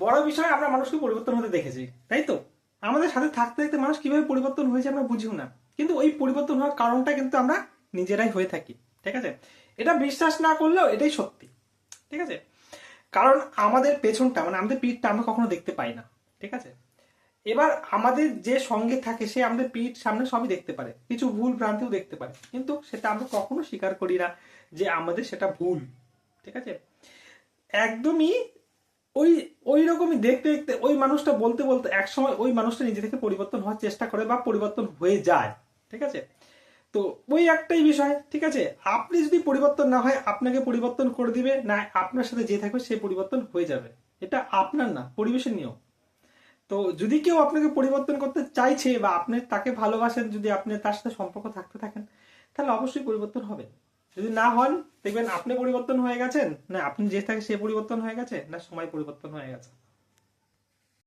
বড় বিষয়, আমরা মানুষকে পরিবর্তন হতে দেখেছি, তাই তো? আমাদের সাথে থাকতে থাকতে মানুষ কিভাবে পরিবর্তন হয়েছে আমরা বুঝিও না, কিন্তু ওই পরিবর্তন হওয়ার কারণটা কিন্তু আমরা নিজেরাই হয়ে থাকি। ঠিক আছে, এটা বিশ্বাস না করলেও এটাই সত্যি। ঠিক আছে, কারণ আমাদের পেছনটা মানে আমাদের পিঠটা আমরা কখনো দেখতে পাই না। ঠিক আছে, এবার আমাদের যে সঙ্গে থাকে সে আমাদের পিঠ সামনে সবই দেখতে পারে, কিছু ভুল ভ্রান্তিও দেখতে পারে, কিন্তু সেটা আমরা কখনো স্বীকার করি না যে আমাদের সেটা ভুল। ঠিক আছে, একদমই ওই ওই রকমই দেখতে দেখতে ওই মানুষটা বলতে বলতে একসময় ওই মানুষটা নিজে থেকে পরিবর্তন হওয়ার চেষ্টা করে বা পরিবর্তন হয়ে যায়। ঠিক আছে, তো ওই একটাই বিষয়। ঠিক আছে, আপনি যদি পরিবর্তন না হয় আপনাকে পরিবর্তন করে দিবে, না আপনার সাথে যে থাকবে সে পরিবর্তন হয়ে যাবে। এটা আপনার না, পরিবেশের নিয়ম। তো যদি কেউ আপনাকে পরিবর্তন করতে চাইছে বা আপনি তাকে ভালোবাসেন, যদি আপনি তার সাথে সম্পর্ক থাকতে থাকেন, তাহলে অবশ্যই পরিবর্তন হবে। যদি না হন, দেখবেন আপনি পরিবর্তন হয়ে গেছেন, না আপনি যে থাকে সে পরিবর্তন হয়ে গেছে, না সময় পরিবর্তন হয়ে গেছে।